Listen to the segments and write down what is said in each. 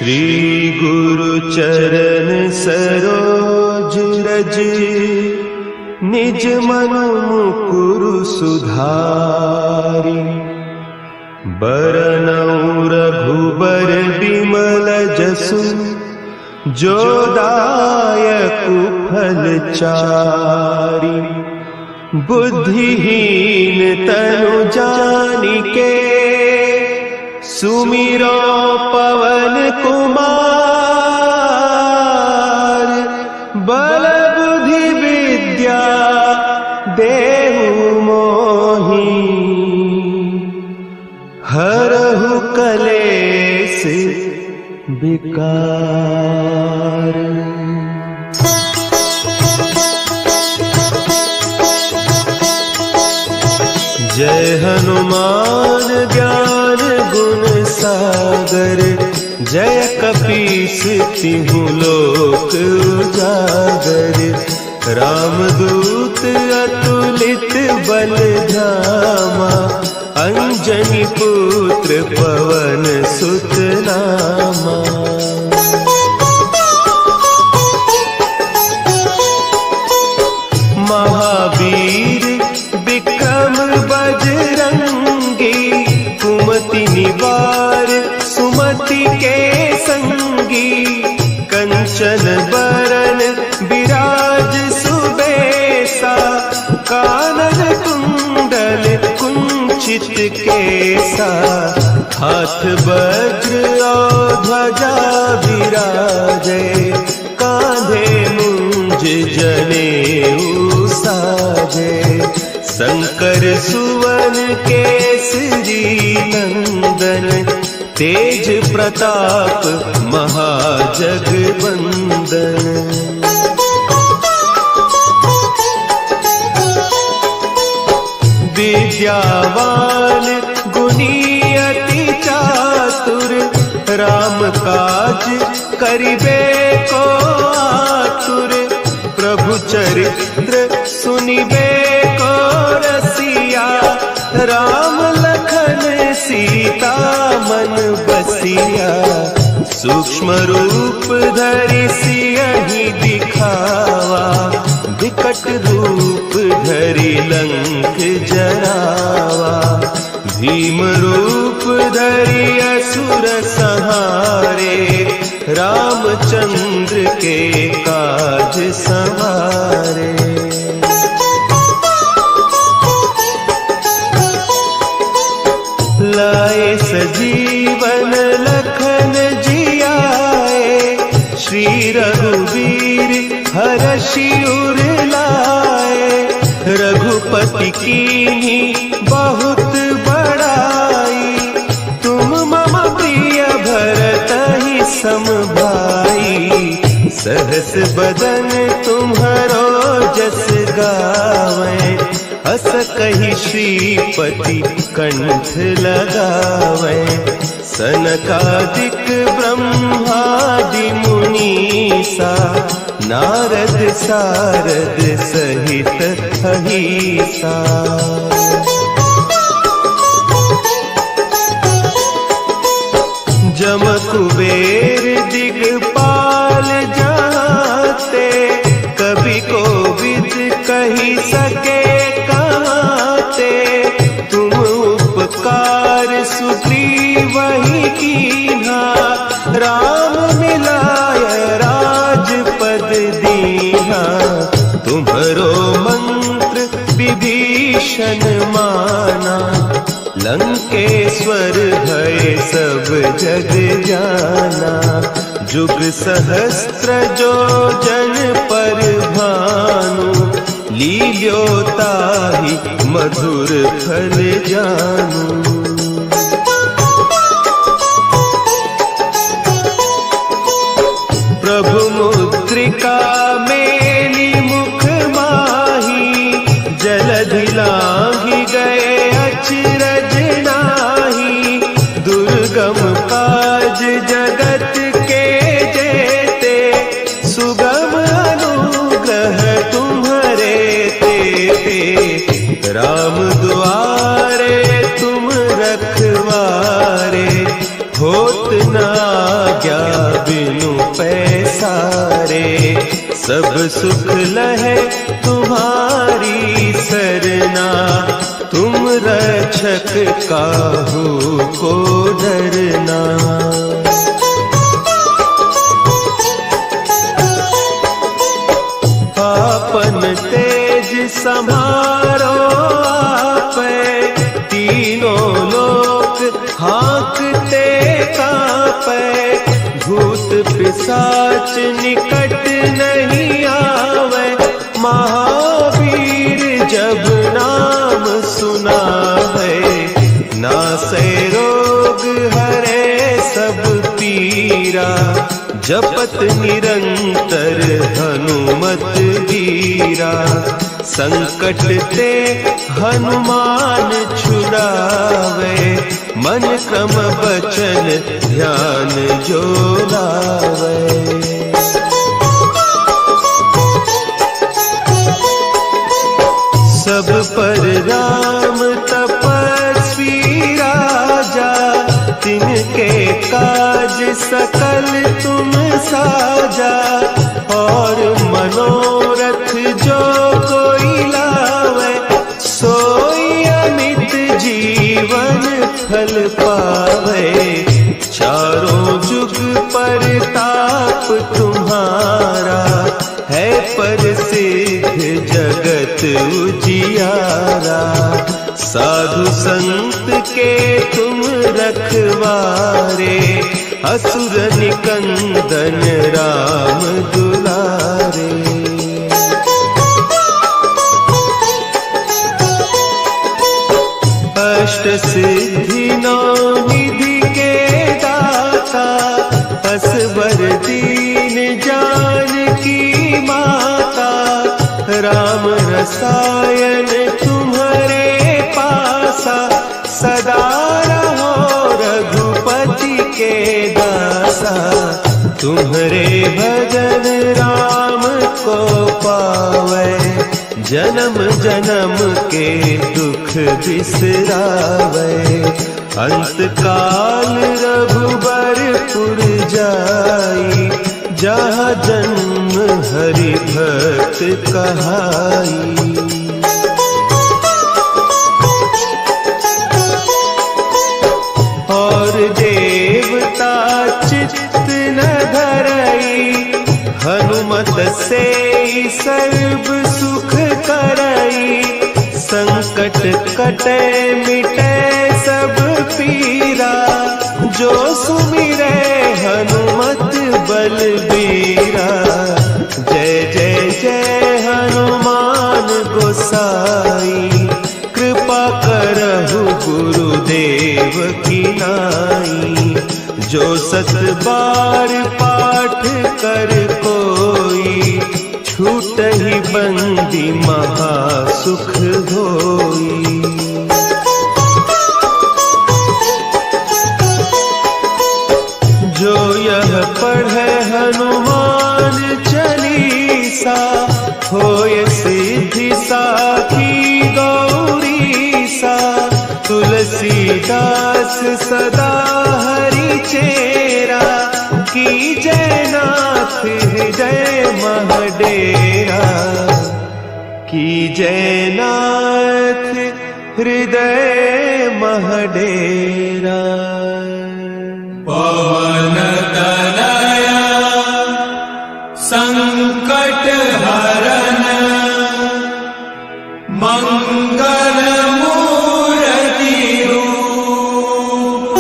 श्री गुरु चरण सरोज रज, निज मनु मुकुरु सुधारि। बरनउँ रघुबर बिमल जसु, जो दायकु फल चारि। बुद्धिहीन तनु जानिके, सुमिरो पवन कुमार। बल बुद्धि विद्या देहु मोहि, हरहु कलेस विकार। जय हनुमान ज्ञान गुण सागर, जय कपीस तिहु लोक उजागर। रामदूत अतुलित बल धामा, अंजनी पुत्र पवन सुत नामा। महावीर विक्रम बजरंगी, कुमति निवार सुमति के संगी। कंचन बरन विराज सुबेसा, कानन कुंडल कुंचित केसा। हाथ वज्र और ध्वजा विराजे, कांधे मुंज जनेऊ साजे। शंकर सुवन केसरी नंदन, तेज प्रताप महाजगवंदन। विद्यावान गुणी अति चातुर, राम काज करिबे को आतुर। प्रभु चरित्र सुनिबे को रसिया, राम लखन सीता मन बसिया। सूक्ष्म रूप धरि सियहि दिखावा, विकट रूप धरि लंक जरावा। भीम रूप धरि असुर संहारे, रामचंद्र के काज संवारे। लाए सजीवन लखन जियाए, श्री रघुवीर हरषि उर लाए। रघुपति कीन्ही बहुत बड़ाई, तुम मम प्रिय भरतहि सम भाई। सहस बदन तुम्हरो जस गावें, अस कहि श्रीपति कंठ लगावें। सनकादिक ब्रह्मादि मुनीसा, नारद सारद सहित अहीसा। जम कुबेर दिगपाल जाते, कवि कोविद कहि सके कहते। तुम उपकार सुग्रीवहि कीन्हा, राम मिलाय राजपद दीन्हा। तुम्हरो मंत्र विभीषण माना, लंकेश्वर भय सब जग जाना। जुग सहस्त्र जो जन पर भानु, लील्यो ताहि मधुर फल जानू। प्रभु मुद्रिका मेली मुख माही, जलधि लांघि गए अचरज नाही। दुर्गम काज जगत के जेते, सुगम अनुग्रह तुम्हरे तेते। राम दुआरे तुम होत न आज्ञा बिनु पैसारे। सब सुख लहे तुम्हारी सरना, तुम रक्षक काहू को डरना। आपन तेज समारो आपे, तीनों लोक हाँकते कापे। भूत पिशाच निकट नहीं आवे, महावीर जब नाम सुनावे। नासै रोग हरे सब पीरा, जपत निरंतर हनुमत वीरा। संकट ते हनुमान छुड़ावे, मन क्रम बचन ध्यान जो लावे। सब पर राम तपस्वी राजा, तिनके काज सकल तुम साजा। और मनोरथ जो कोई लावे, सोई अमित जीवन फल पावे। चारों जुग परताप तुम्हारा, है प्रसिद्ध जगत उजियारा। साधु संत के तुम रखवारे, असुर निकंदन राम दुलारे। अष्ट सिद्धि नौ निधि के दाता, असबर दीन जानकी माता। राम रसायन तुम्हारे पासा, सदा रहो रघुपति के दासा। तुम्हारे भजन राम को पावे, जन्म जन्म के दुख बिसरावे। अंत काल रघुबरपुर जाई, जहाँ जन्म हरि भक्त कहाई। और देवता चित्त न धरई, हनुमत से सर्व सुख करई। संकट कटे मिटे सब पीरा, जो सुमिरे हनुमत बलबीरा। जय जय जय हनुमान गोसाई, कृपा करहु गुरुदेव की नाई। जो सत बार पाठ कर कोई, छूटहि बंदी महासुख होई। जो यह पढ़े हनुमान चालीसा, होय सिद्धि साखी गौरीसा। तुलसीदास सदा हरि चेरा, की जय नाथ हृदय महडेरा। की जय नाथ हृदय महडेरा। पवन तनया संकट हरन, मंगल मूर्ति रूप।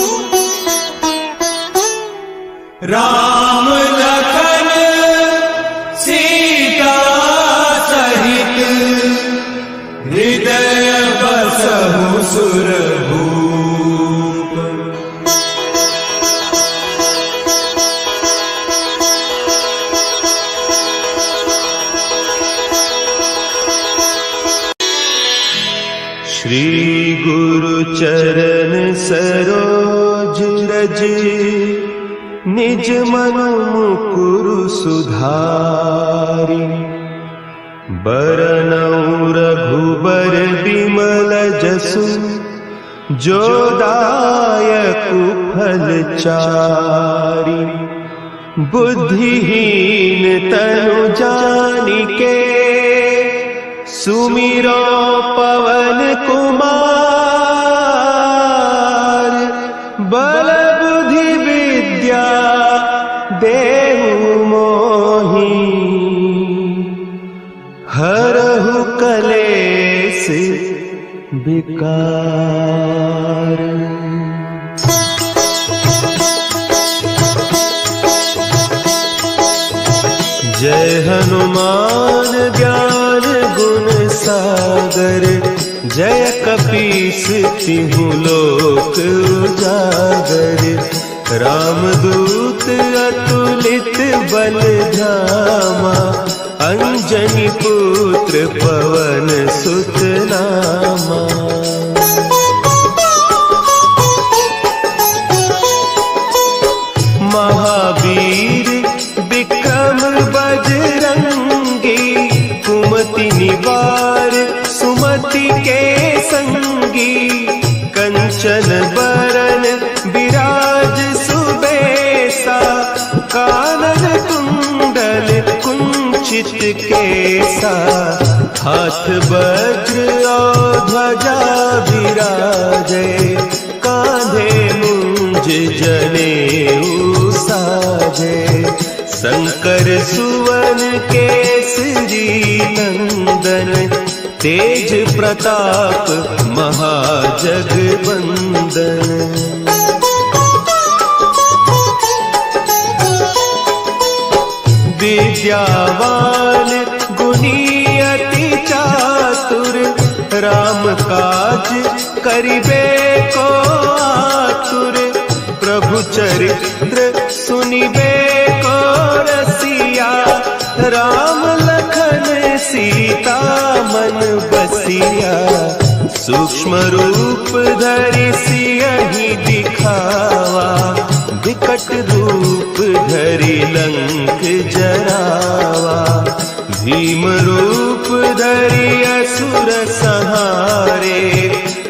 राम लखन सीता सहित, हृदय बसहु सुरभूप। श्री गुरु चरण सरोज रज, निज मनु मुकुरु सुधारि। बरनउँ रघुबर बिमल जसु, जो दायक फलचारी, बुद्धिहीन तनु जानिके, सुमिरो पवन कुमार, बल बुद्धि विद्या देहु मोहि, हरहु कलेस विकार। जय हनुमान ज्ञान गुण सागर, जय कपीस तिहु लोक उजागर। रामदूत अतुलित बल धामा, अंजनी पुत्र पवन सुत नामा। महावीर विक्रम बजरंगी, कुमति निवार सुमति के संगी। कंचन बरन विराज सुबेसा, कानन कुंडल कुंचित केसा। हाथ वज्र और ध्वजा विराजे, कांधे मुंज जनेऊ साजे। शंकर सुवन केसरी नंदन, तेज प्रताप महाजगवंदन। विद्यावान गुणी अति चातुर, राम काज करिबे को आतुर। प्रभु चरित्र सुनिबे को रसिया, राम लखन सीता मन बसिया। सूक्ष्म रूप धरि सियहि दिखावा, विकट रूप धरि लंक जरावा। भीम रूप धरि असुर संहारे,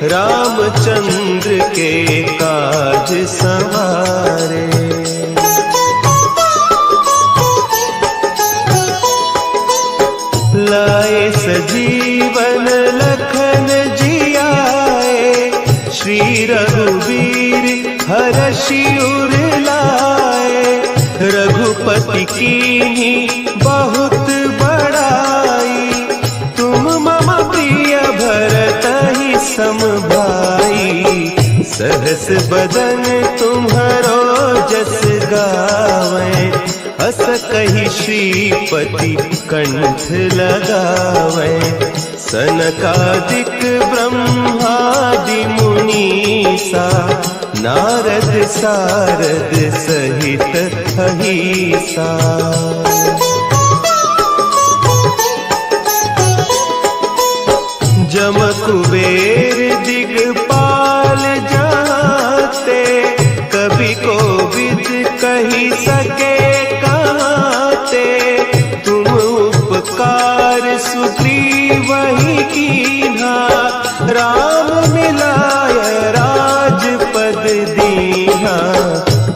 रामचंद्र के काज सवारे। लाए सजीवन लखन जियाए, श्री रघुवीर हरषि उर लाए। रघुपति कीन्ही बहुत बड़ाई, तुम मम प्रिय भरतहि सम भाई। सहस बदन तुम्हरो जस गावें, हस कहि श्रीपति कंठ लगावें। सनकादिक ब्रह्मादि मुनीसा, नारद सारद सहित अहीसा। जम कुबेर दिगपाल जाते, कवि कोविद कहि सके कहते। तुम उपकार सुग्रीवहि कीन्हा, राम मिलाय राजपद दीन्हा।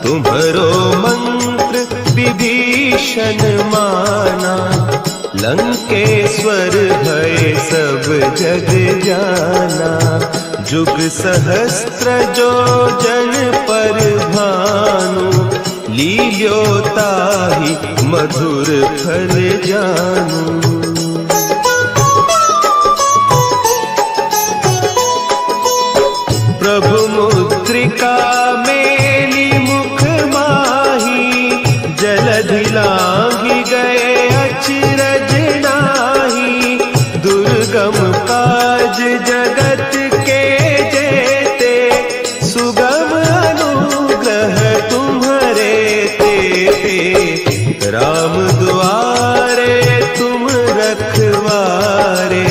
तुम्हरो मंत्र विभीषण माना, लंकेश्वर भय सब जग जाना। जुग सहस्त्र जो जन पर भानु, लील्यो ताहि मधुर फल जानू। प्रभु मुद्रिका मेली मुख माही, जलधि लांघि गए अचरज नाही। दुर्गम काज जगत के जेते, सुगम अनुग्रह तुम्हरे तेते। राम दुआरे तुम रखवारे,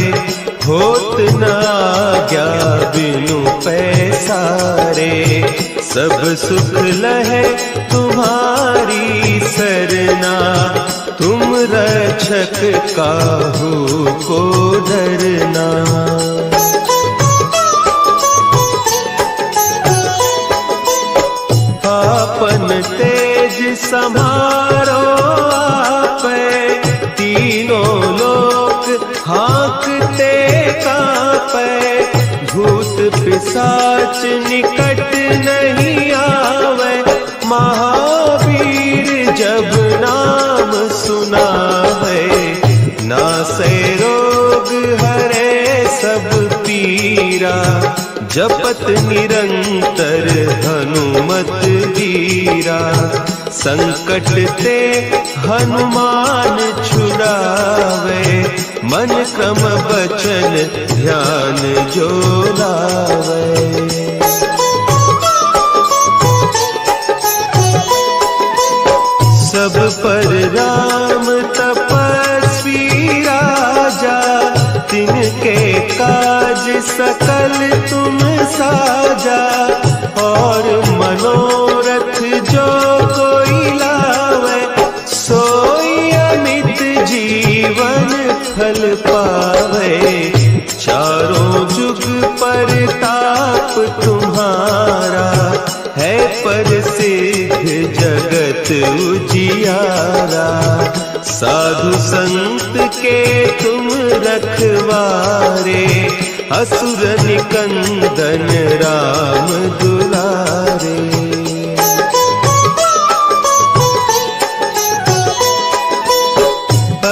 होत न आज्ञा बिनु पैसारे। सब सुख लहे तुम्हारी सरना, तुम रक्षक काहू को डरना। तेज संभारो आपे, तीनों लोक हाँकते कांपे, भूत पिशाच निकट नहीं आवे, महावीर जब नाम सुनावे, नासे रोग हरे सब पीरा, जपत निरंतर हनुमत वीरा, संकट ते हनुमान छुड़ावे, मन क्रम बचन ध्यान जो लावे। सब पर राम तपस्वी राजा, तिनके काज सकल तुम साजा, और मनोरथ जो कोई लावे, सोई अमित जीवन फल पावे, चारों जुग परताप तुम्हारा, है प्रसिद्ध जगत उजियारा, साधु संत के तुम रखवारे, असुर निकंदन राम दुलारे।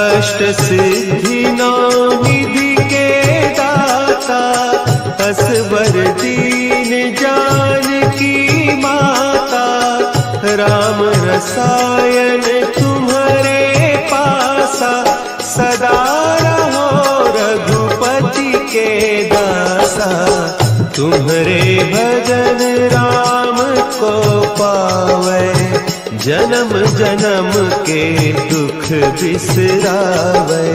अष्ट सिद्धि नौ निधि के दाता, असवर दीन जानकी माता, राम रसायन तुम्हारे पासा, सदा रहो रघुपति के दासा, तुम्हारे भजन राम को पावे, जन्म जन्म के दुख बिसरावे,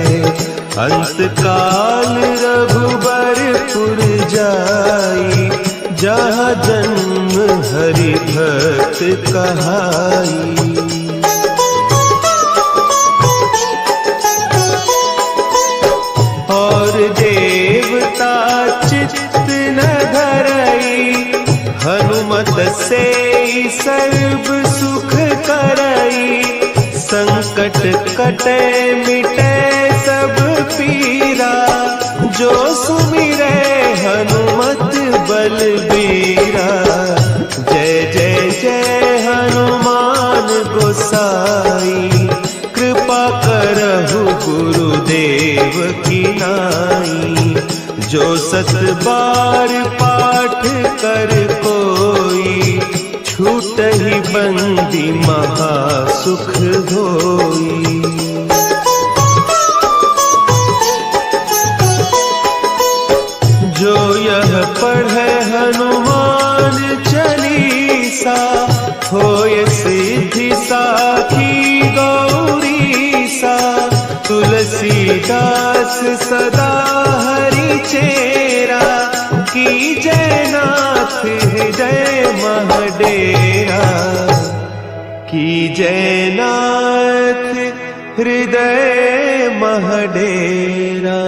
अंत काल रघुबरपुर जाई, जहाँ जन्म हरि भक्त कहाई। और देवता चित्त न धरई, हनुमत से सर्व सुख करई, संकट कटे मिटे सब पीरा, जो सुमिरे हनुमत बलबीरा, जय जय जय हनुमान गोसाई, कृपा करहु गुरुदेव की नाई, जो सत बार पाठ कर कोई, छूट ही बंदी महा सुख होई। जो यह पढ़े हनुमान चालीसा, होय सिद्धि साखी गौरीसा, तुलसीदास सदा हरि चेरा, की जय नाथ हृदय महडेरा, की जय नाथ हृदय महडेरा।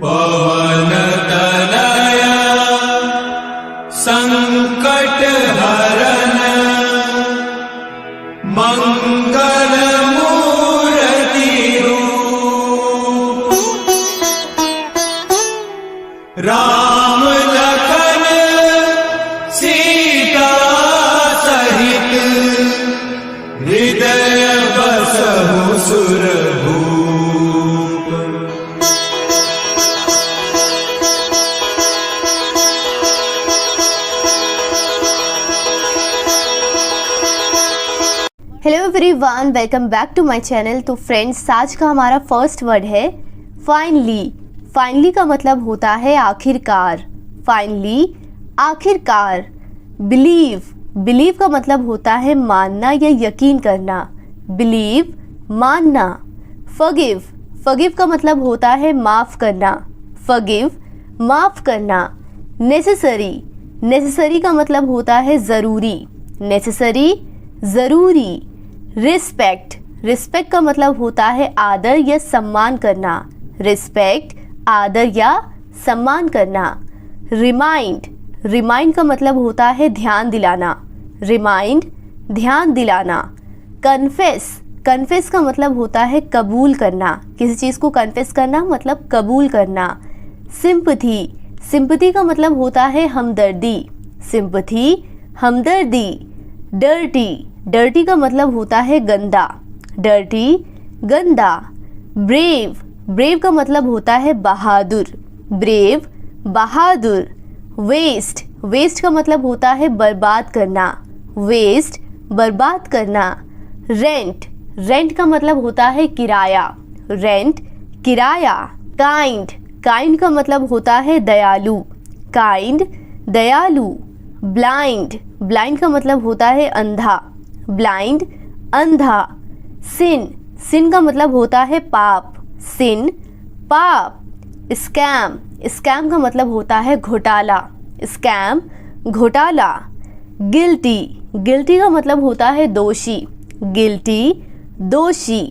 पवन तनया संकट हरन, मंगल मूर्ति रूप, राम लखन सीता सहित, हृदय बसहु सुरभूप। Hello everyone, welcome back to my channel. तो फ्रेंड्स, आज का हमारा फर्स्ट वर्ड है फाइनली। फाइनली का मतलब होता है आखिरकार। फाइनली, आखिरकार। बिलीव, बिलीव का मतलब होता है मानना या यकीन करना। बिलीव, मानना। फॉरगिव, फॉरगिव का मतलब होता है माफ़ करना। फॉरगिव, माफ़ करना। नेसेसरी, नेसेसरी का मतलब होता है ज़रूरी। नेसेसरी, ज़रूरी। रिस्पेक्ट, रिस्पेक्ट का मतलब होता है आदर या सम्मान करना। रिस्पेक्ट, आदर या सम्मान करना। रिमाइंड, रिमाइंड का मतलब होता है ध्यान दिलाना। रिमाइंड, ध्यान दिलाना। कन्फेस, कन्फेस का मतलब होता है कबूल करना, किसी चीज़ को कन्फेस करना मतलब कबूल करना। सिंपथी, सिंपथी का मतलब होता है हमदर्दी, सिंपथी हमदर्दी। डर्टी, डर्टी का मतलब होता है गंदा, डर्टी गंदा। ब्रेव, ब्रेव का मतलब होता है बहादुर, ब्रेव बहादुर। वेस्ट, वेस्ट का मतलब होता है बर्बाद करना, वेस्ट बर्बाद करना। रेंट, रेंट का मतलब होता है किराया, रेंट किराया। काइंड, काइंड का मतलब होता है दयालु, काइंड दयालु। ब्लाइंड, ब्लाइंड का मतलब होता है अंधा, ब्लाइंड अंधा। सिन, सिन का मतलब होता है पाप, सिन पाप। स्कैम, स्कैम का मतलब होता है घोटाला, स्कैम घोटाला। गिल्टी, गिल्टी का मतलब होता है दोषी, गिल्टी दोषी।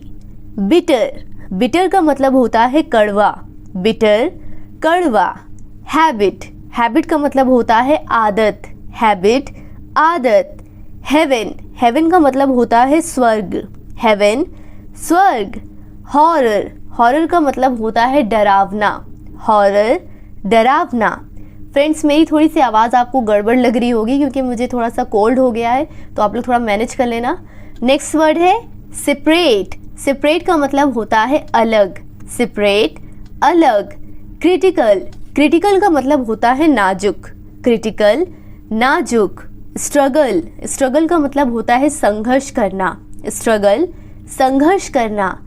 बिटर, बिटर का मतलब होता है कड़वा, बिटर कड़वा। हैबिट, हैबिट का मतलब होता है आदत, हैबिट आदत। हेवन, हेवन का मतलब होता है स्वर्ग, हेवन स्वर्ग। हॉरर, हॉरर का मतलब होता है डरावना, हॉरर डरावना। फ्रेंड्स, मेरी थोड़ी सी आवाज़ आपको गड़बड़ लग रही होगी क्योंकि मुझे थोड़ा सा कोल्ड हो गया है, तो आप लोग थोड़ा मैनेज कर लेना। नेक्स्ट वर्ड है सेपरेट, सेपरेट का मतलब होता है अलग, सेपरेट अलग। क्रिटिकल, क्रिटिकल का मतलब होता है नाजुक, क्रिटिकल नाजुक। स्ट्रगल, स्ट्रगल का मतलब होता है संघर्ष करना, स्ट्रगल संघर्ष करना।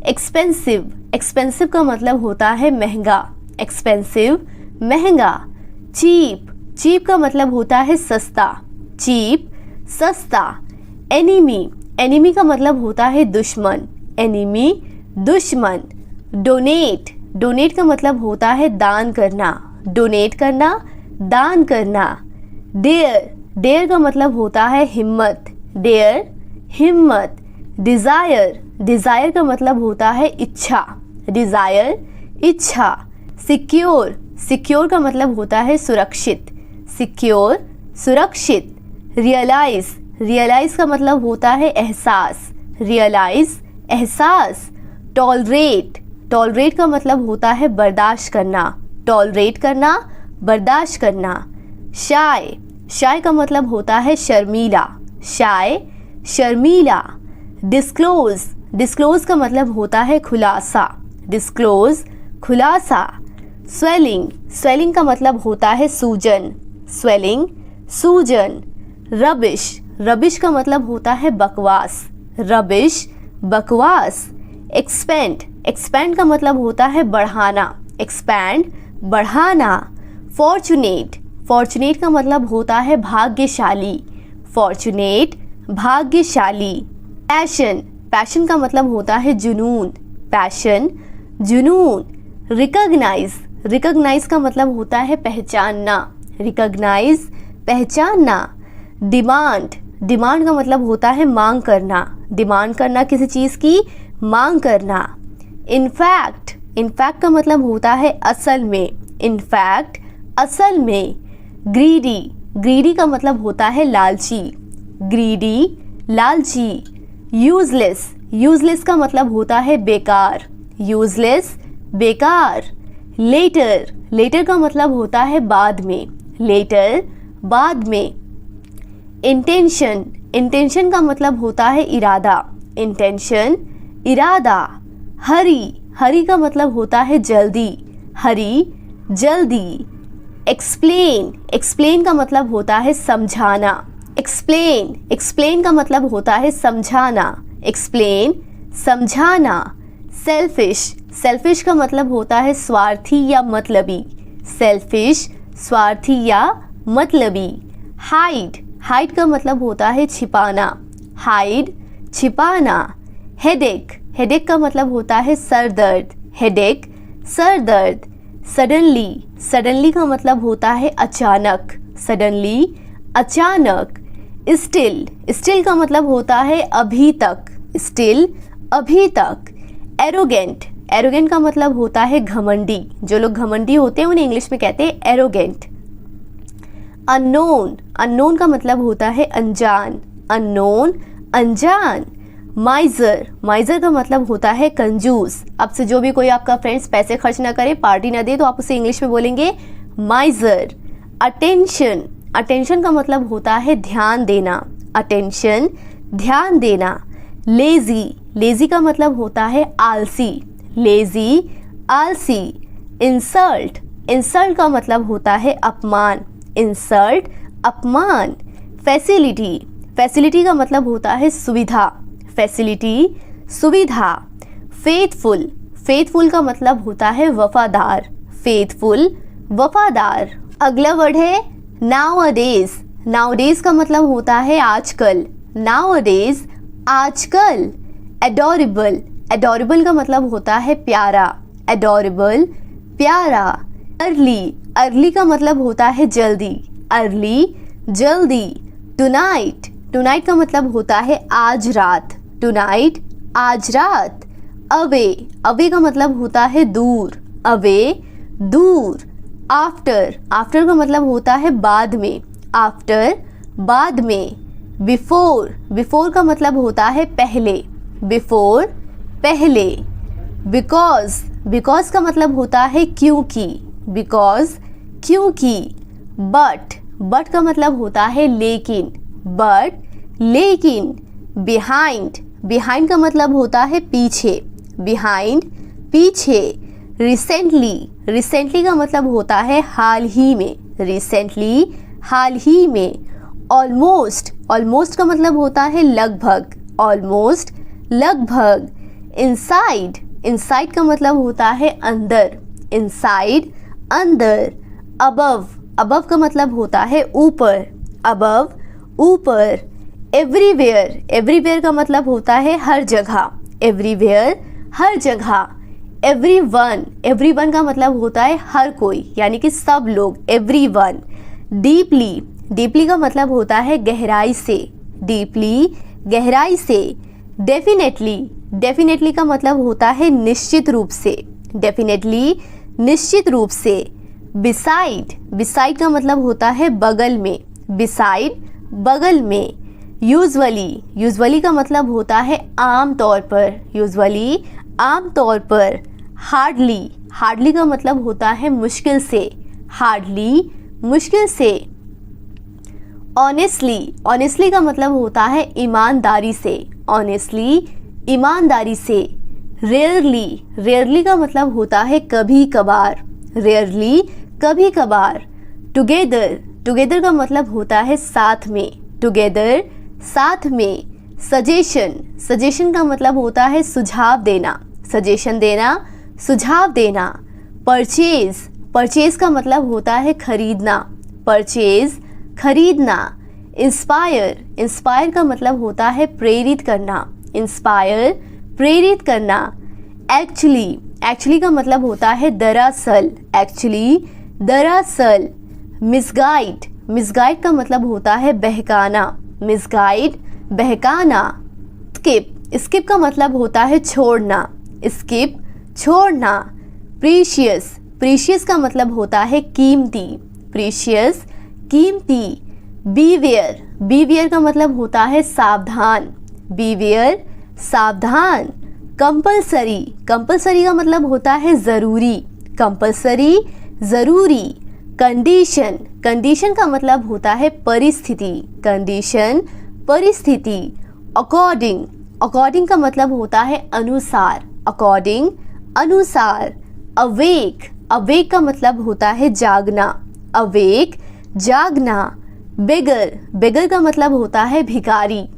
एक्सपेंसिव, एक्सपेंसिव का मतलब होता है महंगा, एक्सपेंसिव महंगा। चीप, चीप का मतलब होता है सस्ता, चीप सस्ता। एनिमी, एनिमी का मतलब होता है दुश्मन, एनिमी दुश्मन। डोनेट, डोनेट का मतलब होता है दान करना, डोनेट करना दान करना। डेयर, डेयर का मतलब होता है हिम्मत, डेयर हिम्मत। डिज़ायर, डिज़ायर का मतलब होता है इच्छा, डिज़ायर इच्छा। सिक्योर, सिक्योर का मतलब होता है सुरक्षित, सिक्योर सुरक्षित। रियलाइज, रियलाइज का मतलब होता है एहसास, रियलाइज एहसास। टॉलरेट, टॉलरेट का मतलब होता है बर्दाश्त करना, टॉलरेट करना बर्दाश्त करना। शाय, शाय का मतलब होता है शर्मीला, शाय शर्मीला। डिस्क्लोज, डिस्क्लोज का मतलब होता है खुलासा, डिस्क्लोज खुलासा। स्वेलिंग, स्वेलिंग का मतलब होता है सूजन, स्वेलिंग सूजन। रबिश, रबिश का मतलब होता है बकवास, रबिश बकवास। एक्सपेंड, एक्सपेंड का मतलब होता है बढ़ाना, एक्सपैंड बढ़ाना। फॉर्चुनेट, फॉर्चुनेट का मतलब होता है भाग्यशाली, फॉर्चुनेट भाग्यशाली। पैशन, पैशन का मतलब होता है जुनून, पैशन जुनून। रिकॉग्नाइज, रिकॉग्नाइज का मतलब होता है पहचानना, रिकॉग्नाइज पहचानना। डिमांड, डिमांड का मतलब होता है मांग करना, डिमांड करना किसी चीज़ की मांग करना। इनफैक्ट, इनफैक्ट का मतलब होता है असल में, इनफैक्ट असल में। ग्रीडी, ग्रीडी का मतलब होता है लालची, ग्रीडी लालची। यूजलेस, यूजलेस का मतलब होता है बेकार, यूजलेस बेकार। लेटर, लेटर का मतलब होता है बाद में, लेटर बाद में। इंटेंशन, इंटेंशन का मतलब होता है इरादा, इंटेंशन इरादा। हरी, हरी का मतलब होता है जल्दी, हरी जल्दी। एक्सप्लेन, एक्सप्लेन का मतलब होता है समझाना, एक्सप्लेन, एक्सप्लेन का मतलब होता है समझाना, एक्सप्लेन समझाना। सेल्फिश, सेल्फिश का मतलब होता है स्वार्थी या मतलबी, सेल्फिश स्वार्थी या मतलबी। हाइड, हाइड का मतलब होता है छिपाना, हाइड छिपाना। हेडेक, हेडेक का मतलब होता है सर दर्द, हेडेक सर दर्द। सडनली, सडनली का मतलब होता है अचानक, सडनली अचानक। स्टिल, स्टिल का मतलब होता है अभी तक, स्टिल अभी तक। एरोगेंट, एरोगेंट का मतलब होता है घमंडी, जो लोग घमंडी होते हैं उन्हें इंग्लिश में कहते हैं एरोगेंट। अननोन, अननोन का मतलब होता है अनजान, अननोन, अनजान। माइजर, माइजर का मतलब होता है कंजूस। अब से जो भी कोई आपका फ्रेंड्स पैसे खर्च ना करे, पार्टी ना दे, तो आप उसे इंग्लिश में बोलेंगे माइजर। अटेंशन, अटेंशन का मतलब होता है ध्यान देना, अटेंशन, ध्यान देना। लेजी, लेजी का मतलब होता है आलसी, लेजी, आलसी। इंसल्ट, इंसल्ट का मतलब होता है अपमान, इंसल्ट, अपमान। फैसिलिटी, फैसिलिटी का मतलब होता है सुविधा, फैसिलिटी, सुविधा। फेथफुल, फेथफुल का मतलब होता है वफादार, फेथफुल, वफादार। अगला वर्ड है नाउअडेज। नाउअडेज का मतलब होता है आजकल, नाउअडेज, आजकल। एडोरेबल, एडोरेबल का मतलब होता है प्यारा, एडोरेबल, प्यारा। अर्ली, अर्ली का मतलब होता है जल्दी, अर्ली, जल्दी। टुनाइट, टुनाइट का मतलब होता है आज रात, टुनाइट, आज रात। अवे, अवे का मतलब होता है दूर, अवे, दूर। आफ्टर, आफ्टर का मतलब होता है बाद में, आफ्टर, बाद में। बिफोर, बिफोर का मतलब होता है पहले, बिफोर, पहले। बिकॉज, बिकॉज का मतलब होता है क्योंकि, बिकॉज, क्योंकि। बट, बट का मतलब होता है लेकिन, बट, लेकिन। बिहाइंड, बिहाइंड का मतलब होता है पीछे, बिहाइंड, पीछे। रिसेंटली, रिसेंटली का मतलब होता है हाल ही में, रिसेंटली, हाल ही में। ऑलमोस्ट, ऑलमोस्ट का मतलब होता है लगभग, ऑलमोस्ट, लगभग। इनसाइड, इनसाइड का मतलब होता है अंदर, इनसाइड, अंदर। अबव, अबव का मतलब होता है ऊपर, अबव, ऊपर। एवरीवेयर, एवरीवेयर का मतलब होता है हर जगह, एवरीवेयर, हर जगह। एवरीवन, एवरीवन का मतलब होता है हर कोई, यानी कि सब लोग, एवरीवन। डीपली, डीपली का मतलब होता है गहराई से, डीपली, गहराई से। डेफिनेटली, डेफिनेटली का मतलब होता है निश्चित रूप से, डेफिनेटली, निश्चित रूप से। बिसाइड, बिसाइड का मतलब होता है बगल में, बिसाइड, बगल में। यूजुअली, यूजुअली का मतलब होता है आम तौर पर, यूजुअली, आम तौर पर। हार्डली, हार्डली का मतलब होता है मुश्किल से, हार्डली, मुश्किल से। ऑनेस्टली, ऑनेस्टली का मतलब होता है ईमानदारी से, ऑनेस्टली, ईमानदारी से। रेयरली, रेयरली का मतलब होता है कभी कभार, रेयरली, कभी कभार। टुगेदर, टुगेदर का मतलब होता है साथ में, टुगेदर, साथ में। सजेशन, सजेशन का मतलब होता है सुझाव देना, सजेशन देना, सुझाव देना। परचेज, परचेज का मतलब होता है खरीदना, परचेज, खरीदना। इंस्पायर, इंस्पायर का मतलब होता है प्रेरित करना, इंस्पायर, प्रेरित करना। एक्चुअली, एक्चुअली का मतलब होता है दरअसल, एक्चुअली, दरअसल। मिसगाइड, मिसगाइड का मतलब होता है बहकाना, मिसगाइड, बहकाना। स्किप, स्किप का मतलब होता है छोड़ना, स्किप, छोड़ना। प्रीशियस, प्रीशियस का मतलब होता है कीमती, प्रीशियस, कीमती। बीवेयर, बीवेयर का मतलब होता है सावधान, बीवेयर, सावधान। कंपलसरी, कंपलसरी का मतलब होता है ज़रूरी, कंपलसरी, ज़रूरी। कंडीशन, कंडीशन का मतलब होता है परिस्थिति, कंडीशन, परिस्थिति। अकॉर्डिंग, अकॉर्डिंग का मतलब होता है अनुसार, अकॉर्डिंग, अनुसार। अवेक, अवेक का मतलब होता है जागना, अवेक, जागना। बेगर, बेगर का मतलब होता है भिखारी,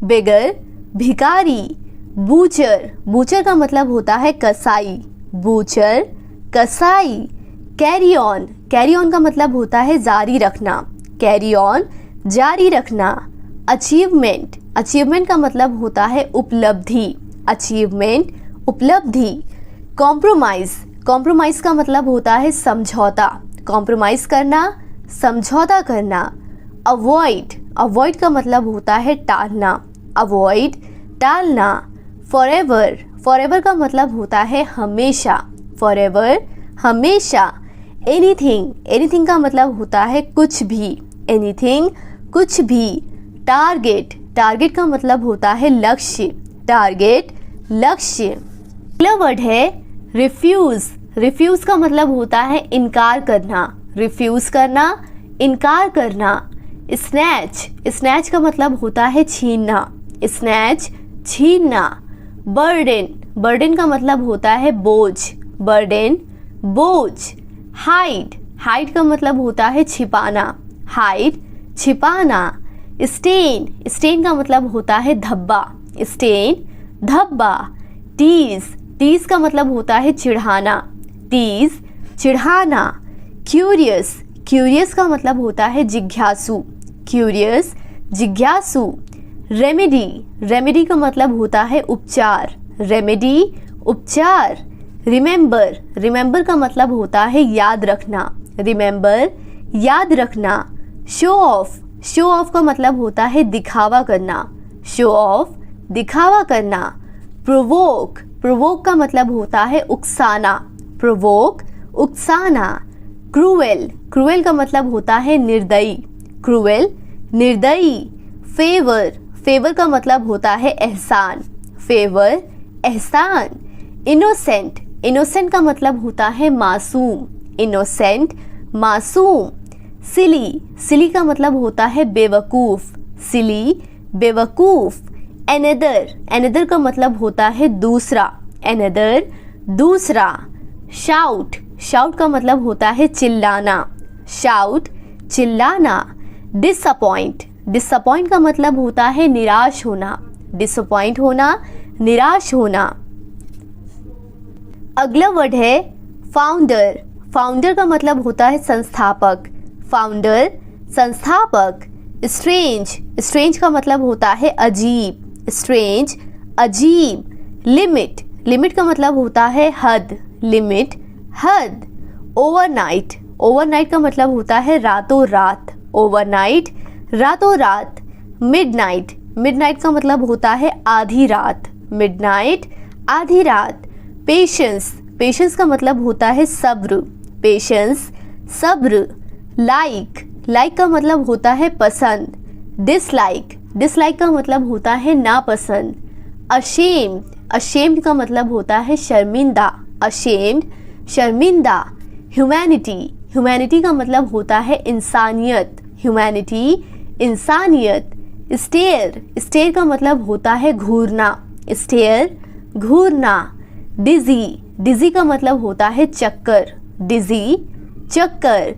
बेगर, भिखारी। बूचर, बूचर का मतलब होता है कसाई, बूचर, कसाई। कैरी ऑन, कैरी ऑन का मतलब होता है जारी रखना, कैरी ऑन, जारी रखना। अचीवमेंट, अचीवमेंट का मतलब होता है उपलब्धि, अचीवमेंट, उपलब्धि। कॉम्प्रोमाइज़, कॉम्प्रोमाइज़ का मतलब होता है समझौता, कॉम्प्रोमाइज़ करना, समझौता करना। अवॉइड, अवॉइड का मतलब होता है टालना, अवॉइड, टालना। फॉरएवर, फॉरएवर का मतलब होता है हमेशा, फॉरएवर, हमेशा। एनीथिंग, एनीथिंग का मतलब होता है कुछ भी, एनीथिंग, कुछ भी। टारगेट, टारगेट का मतलब होता है लक्ष्य, टारगेट लक्ष्य। अगला वर्ड है रिफ्यूज, रिफ्यूज का मतलब होता है इनकार करना, रिफ्यूज करना, इनकार करना। स्नैच, स्नैच का मतलब होता है छीनना, स्नैच छीनना। बर्डन, बर्डन का मतलब होता है बोझ, बर्डन बोझ। हाइड, हाइड का मतलब होता है छिपाना, हाइड छिपाना। स्टेन, स्टेन का मतलब होता है धब्बा, स्टेन धब्बा। टीज, टीज का मतलब होता है चिढ़ाना, टीज चिढ़ाना। क्यूरियस, क्यूरियस का मतलब होता है जिज्ञासु, क्यूरियस जिज्ञासु। रेमेडी, रेमेडी का मतलब होता है उपचार, रेमेडी उपचार। रिमेंबर, रिमेंबर का मतलब होता है याद रखना, रिमेंबर याद रखना। शो ऑफ, शो ऑफ का मतलब होता है दिखावा करना, शो ऑफ दिखावा करना। प्रोवोक, प्रोवोक का मतलब होता है उकसाना, प्रोवोक उकसाना। क्रूएल, क्रूएल का मतलब होता है निर्दयी, क्रूएल निर्दयी। फेवर, फेवर का मतलब होता है एहसान, फेवर एहसान। इनोसेंट, इनोसेंट का मतलब होता है मासूम, इनोसेंट मासूम। सिली, सिली का मतलब होता है बेवकूफ़, सिली बेवकूफ़। एनदर, एनदर का मतलब होता है दूसरा, एनदर दूसरा। शाउट, शाउट का मतलब होता है चिल्लाना, शाउट चिल्लाना। डिसअपॉइंट, डिसअपॉइंट का मतलब होता है निराश होना, डिसअपॉइंट होना, निराश होना। अगला वर्ड है फाउंडर, फाउंडर का मतलब होता है संस्थापक, फाउंडर संस्थापक। स्ट्रेंज, स्ट्रेंज का मतलब होता है अजीब, स्ट्रेंज अजीब। लिमिट, लिमिट का मतलब होता है हद, लिमिट हद। ओवरनाइट, ओवरनाइट का मतलब होता है रातों रात, ओवरनाइट रातों रात। मिडनाइट, मिडनाइट का मतलब होता है आधी रात, मिडनाइट आधी रात। पेशेंस, पेशेंस का मतलब होता है सब्र, पेशेंस सब्र। लाइक, लाइक का मतलब होता है पसंद। डिसलाइक, डिसलाइक का मतलब होता है नापसंद। अशेम्ड, अशेम्ड का मतलब होता है शर्मिंदा, अशेम्ड शर्मिंदा। ह्यूमैनिटी, ह्यूमैनिटी का मतलब होता है इंसानियत, ह्यूमैनिटी इंसानियत। स्टेयर, स्टेयर का मतलब होता है घूरना, स्टेयर घूरना। डिजी, डिजी का मतलब होता है चक्कर, डिजी चक्कर।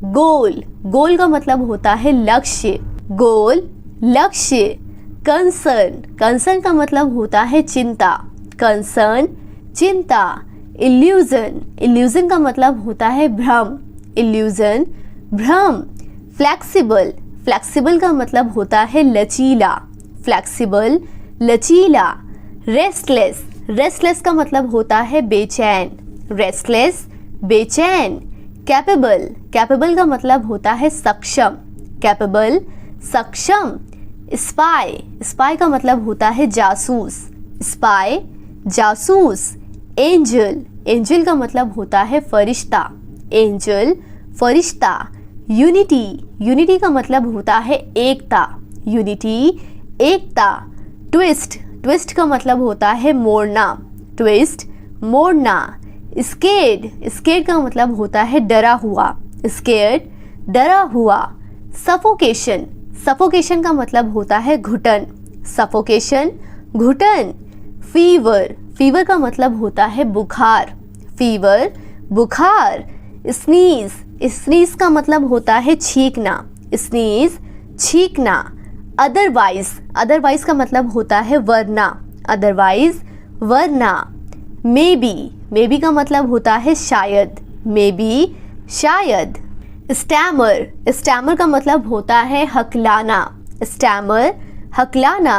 गोल, गोल का मतलब होता है लक्ष्य, गोल लक्ष्य। कंसर्न, कंसर्न का मतलब होता है चिंता, कंसर्न चिंता। इल्यूजन, इल्यूजन का मतलब होता है भ्रम, इल्यूजन भ्रम। फ्लेक्सिबल, फ्लेक्सिबल का मतलब होता है लचीला, फ्लेक्सिबल लचीला। रेस्टलेस, रेस्टलेस का मतलब होता है बेचैन, रेस्टलेस बेचैन। कैपेबल, कैपेबल का मतलब होता है सक्षम, कैपेबल सक्षम। स्पाई, स्पाई का मतलब होता है जासूस, स्पाई जासूस। एंजल, एंजल का मतलब होता है फरिश्ता, एंजल फरिश्ता। यूनिटी, यूनिटी का मतलब होता है एकता, यूनिटी एकता। ट्विस्ट, ट्विस्ट का मतलब होता है मोड़ना, ट्विस्ट मोड़ना। स्केर्ड, स्केर्ड का मतलब होता है डरा हुआ, स्केर्ड डरा हुआ। सफोकेशन, सफोकेशन का मतलब होता है घुटन, सफोकेशन घुटन। फीवर, फीवर का मतलब होता है बुखार, फीवर बुखार। स्नीज, स्नीज का मतलब होता है छींकना, स्नीज छींकना। अदरवाइज, अदरवाइज का मतलब होता है वरना, अदरवाइज वरना। मे बी का मतलब होता है शायद, मे बी शायद। स्टैमर, स्टैमर का मतलब होता है हकलाना, स्टैमर हकलाना।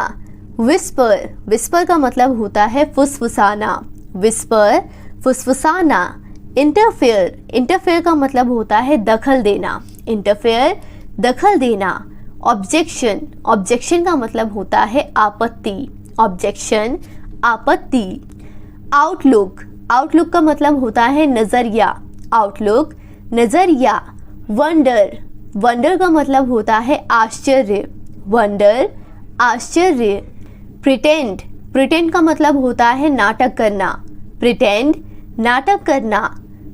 विस्पर, विस्पर का मतलब होता है फुसफुसाना, विस्पर फुसफुसाना। इंटरफेयर, इंटरफेयर का मतलब होता है दखल देना, इंटरफेयर दखल देना। ऑब्जेक्शन, ऑब्जेक्शन का मतलब होता है आपत्ति, ऑब्जेक्शन आपत्ति। आउटलुक, आउटलुक का मतलब होता है नज़रिया, आउटलुक नज़रिया। वंडर, वंडर का मतलब होता है आश्चर्य, वंडर, आश्चर्य। प्रिटेंड, प्रिटेंड का मतलब होता है नाटक करना, प्रिटेंड, नाटक करना।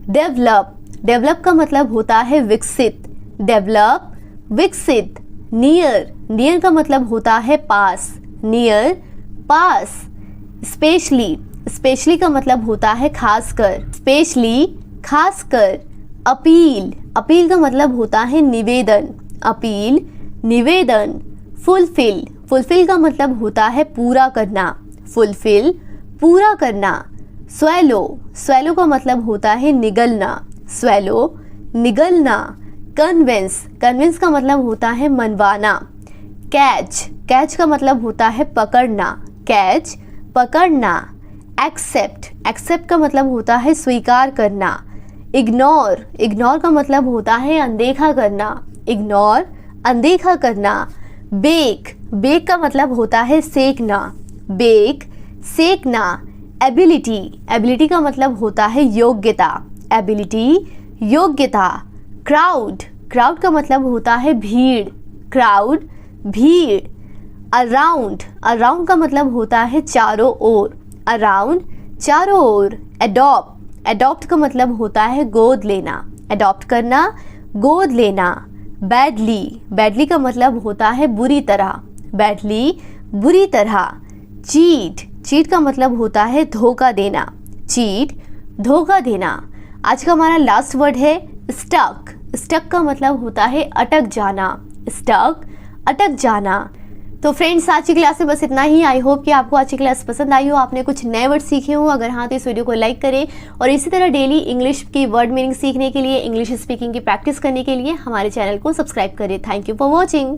डेवलप, डेवलप का मतलब होता है विकसित, डेवलप, विकसित। नियर, नियर का मतलब होता है पास, नियर, पास। स्पेशली, स्पेशली का मतलब होता है खासकर, स्पेशली, खासकर। अपील, अपील का मतलब होता है निवेदन, अपील, निवेदन। फुलफिल, फुलफिल का मतलब होता है पूरा करना, फुलफिल, पूरा करना। स्वेलो, स्वेलो का मतलब होता है निगलना, स्वेलो, निगलना। कन्विंस, कन्विंस का मतलब होता है मनवाना। कैच, कैच का मतलब होता है पकड़ना, कैच, पकड़ना। एक्सेप्ट, एक्सेप्ट का मतलब होता है स्वीकार करना। इग्नोर, इग्नोर का मतलब होता है अनदेखा करना, इग्नोर, अनदेखा करना। बेक, बेक का मतलब होता है सेकना, बेक, सेकना। एबिलिटी, एबिलिटी का मतलब होता है योग्यता, एबिलिटी, योग्यता। क्राउड, क्राउड का मतलब होता है भीड़, क्राउड, भीड़। अराउंड, अराउंड का मतलब होता है चारों ओर, अराउंड, चारों ओर। एडॉप्ट, एडॉप्ट का मतलब होता है गोद लेना, एडॉप्ट करना, गोद लेना। बैडली, बैडली का मतलब होता है बुरी तरह, बैडली, बुरी तरह। चीट, चीट का मतलब होता है धोखा देना, चीट, धोखा देना। आज का हमारा लास्ट वर्ड है स्टक, स्टक का मतलब होता है अटक जाना, स्टक, अटक जाना। तो फ्रेंड्स, आज की क्लास में बस इतना ही। आई होप कि आपको आज की क्लास पसंद आई हो, आपने कुछ नए वर्ड सीखे हो। अगर हाँ तो इस वीडियो को लाइक करें और इसी तरह डेली इंग्लिश की वर्ड मीनिंग सीखने के लिए, इंग्लिश स्पीकिंग की प्रैक्टिस करने के लिए हमारे चैनल को सब्सक्राइब करें। Thank you for watching.